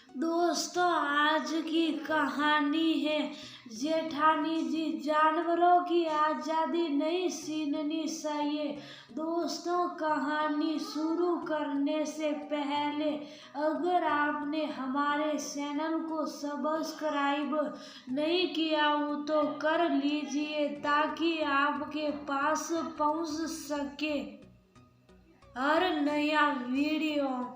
दोस्तों, आज की कहानी है जेठानी जी। जानवरों की आज़ादी नहीं छीननी चाहिए। दोस्तों, कहानी शुरू करने से पहले अगर आपने हमारे चैनल को सब्सक्राइब नहीं किया हो तो कर लीजिए ताकि आपके पास पहुंच सके हर नया वीडियो।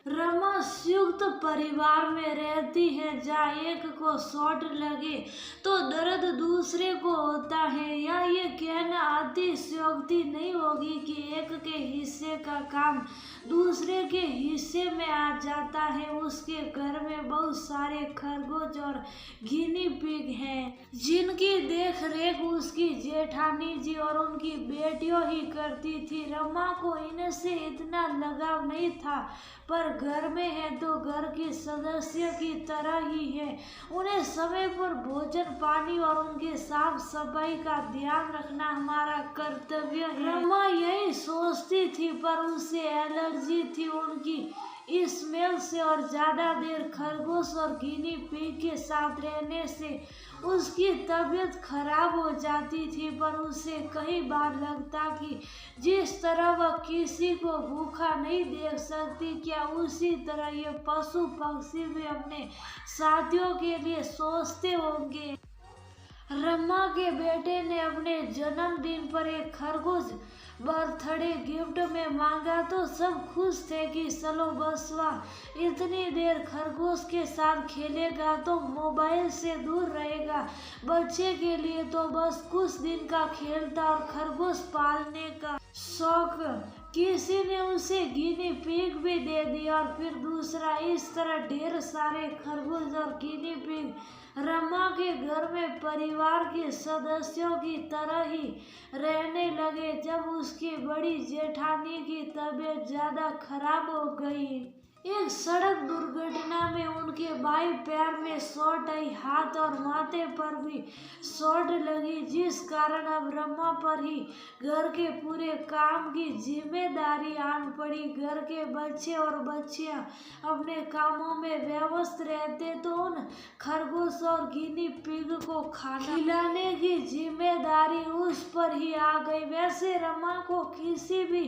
रमा संयुक्त परिवार में रहती है जहाँ एक को चोट लगे तो दर्द दूसरे को होता है। या ये कहना अतिशयोक्ति नहीं होगी कि एक के हिस्से का काम दूसरे के हिस्से में आ जाता है। उसके घर में बहुत सारे खरगोश और गिनी पिग हैं जिनकी देख रेख उसकी जेठानी जी और उनकी बेटियों ही करती थी। रमा को इनसे इतना लगाव नहीं था, पर घर में है तो घर के सदस्य की तरह ही है। उन्हें समय पर भोजन पानी और उनके साफ सफाई का ध्यान रखना हमारा कर्तव्य है। रमा यही सोचती थी, पर उसे एलर्जी थी उनकी स्मेल से और ज्यादा देर खरगोश और गिनी पिग के साथ रहने से उसकी तबीयत खराब हो जाती थी। पर उसे कई बार लगता कि जिस तरह वह किसी को भूखा नहीं देख सकती, क्या उसी तरह ये पशु पक्षी भी अपने साथियों के लिए सोचते होंगे। रमा के बेटे ने अपने जन्मदिन पर एक खरगोश बर्थडे गिफ्ट में मांगा तो सब खुश थे कि चलो बसवा इतनी देर खरगोश के साथ खेलेगा तो मोबाइल से दूर रहेगा। बच्चे के लिए तो बस कुछ दिन का खेल था और खरगोश पालने का शौक। किसी ने उसे गिनी पिग भी दे दिया और फिर दूसरा। इस तरह ढेर सारे खरगोश और गिनी पिग रमा के घर में परिवार के सदस्यों की तरह ही रहने लगे। जब उसकी बड़ी जेठानी की तबीयत ज्यादा खराब हो गई, एक सड़क दुर्घटना में उनके बाएं पैर में चोट आई, हाथ और माथे पर भी चोट लगी, जिस कारण अब रमा पर ही घर के पूरे काम की जिम्मेदारी आन पड़ी। घर के बच्चे और बच्चियां अपने कामों में व्यस्त रहते तो उन खरगोश और गिनी पिग को खाना खिलाने की जिम्मेदारी उस पर ही आ गई। वैसे रमा को किसी भी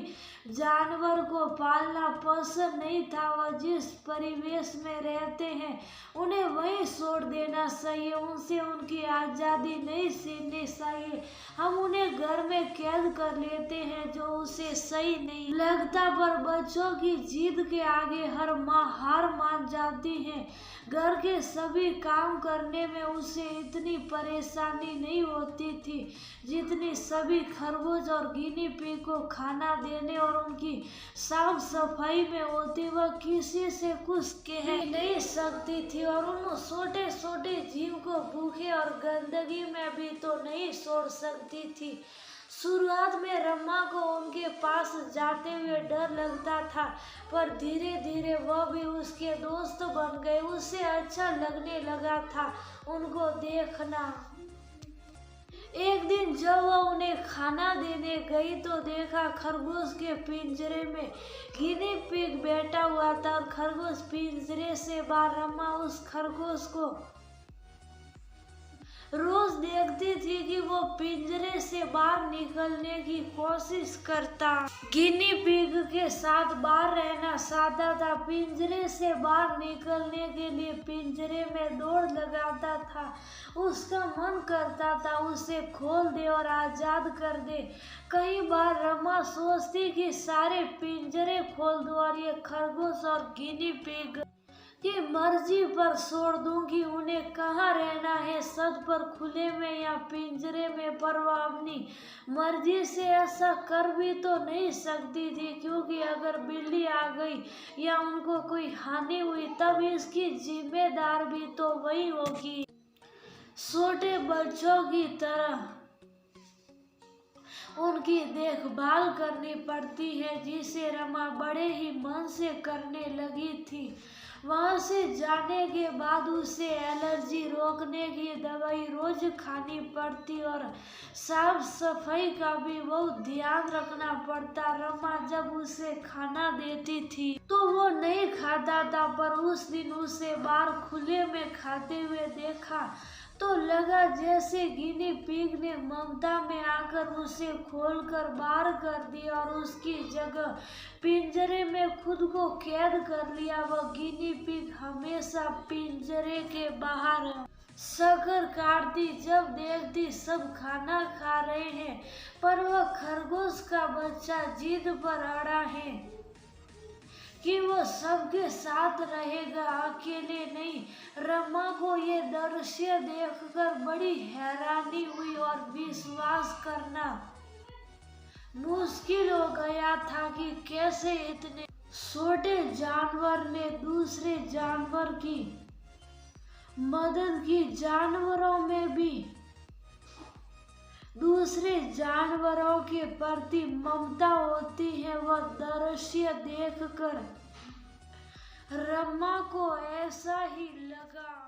जानवर को पालना पसंद नहीं था। वह जिस परिवेश में रहते हैं उन्हें वहीं छोड़ देना चाहिए। उनसे उनकी आज़ादी नहीं छीननी चाहिए। हम उन्हें घर में कैद कर लेते हैं जो उसे सही नहीं लगता, पर बच्चों की जिद के आगे हर माँ हार मान जाती है। घर के सभी काम करने में उसे इतनी परेशानी नहीं होती थी जितनी सभी खरगोश और गिनी पिग को खाना देने और उनकी साफ सफाई में होती। वह किसी से कुछ कह नहीं सकती थी और उन छोटे छोटे जीव को भूखे और गंदगी में भी तो नहीं छोड़ सकती थी। शुरुआत में रमा को उनके पास जाते हुए डर लगता था, पर धीरे धीरे वह भी उसके दोस्त बन गए। उसे अच्छा लगने लगा था उनको देखना। एक दिन जब वह उन्हें खाना देने गई तो देखा खरगोश के पिंजरे में गिनी पिग बैठा हुआ था और खरगोश पिंजरे से बाहर। रमा उस खरगोश को रोज देखती थी कि वो पिंजरे से बाहर निकलने की कोशिश करता, गिनी पिग के साथ बाहर रहना चाहता था। पिंजरे से बाहर निकलने के लिए पिंजरे में दौड़ लगाता था। उसका मन करता था उसे खोल दे और आजाद कर दे। कई बार रमा सोचती कि सारे पिंजरे खोल दूं और ये खरगोश और गिनी पिग की मर्जी पर छोड़ दूं कि उन्हें कहाँ रहना है, छत पर, खुले में या पिंजरे में। पर वह अपनी मर्जी से ऐसा कर भी तो नहीं सकती थी, क्योंकि अगर बिल्ली आ गई या उनको कोई हानि हुई तब इसकी जिम्मेदार भी तो वही होगी। छोटे बच्चों की तरह उनकी देखभाल करनी पड़ती है, जिसे रमा बड़े ही मन से करने लगी थी। वहां से जाने के बाद उसे एलर्जी रोकने की दवाई रोज खानी पड़ती और साफ सफाई का भी बहुत ध्यान रखना पड़ता। रमा जब उसे खाना देती थी तो वो नहीं खाता था, पर उस दिन उसे बाहर खुले में खाते हुए देखा तो लगा जैसे गिनी पिग ने ममता में आकर उसे खोलकर बाहर कर दिया और उसकी जगह पिंजरे में खुद को कैद कर लिया। वह गिनी पिग हमेशा पिंजरे के बाहर शक्कर काटती जब देखती सब खाना खा रहे हैं, पर वह खरगोश का बच्चा जिद पर अड़ा है कि वो सबके साथ रहेगा, अकेले नहीं। रमा को ये दृश्य देखकर बड़ी हैरानी हुई और विश्वास करना मुश्किल हो गया था कि कैसे इतने छोटे जानवर ने दूसरे जानवर की मदद की। जानवरों में भी दूसरे जानवरों के प्रति ममता होती है। वह दृश्य देखकर रमा को ऐसा ही लगा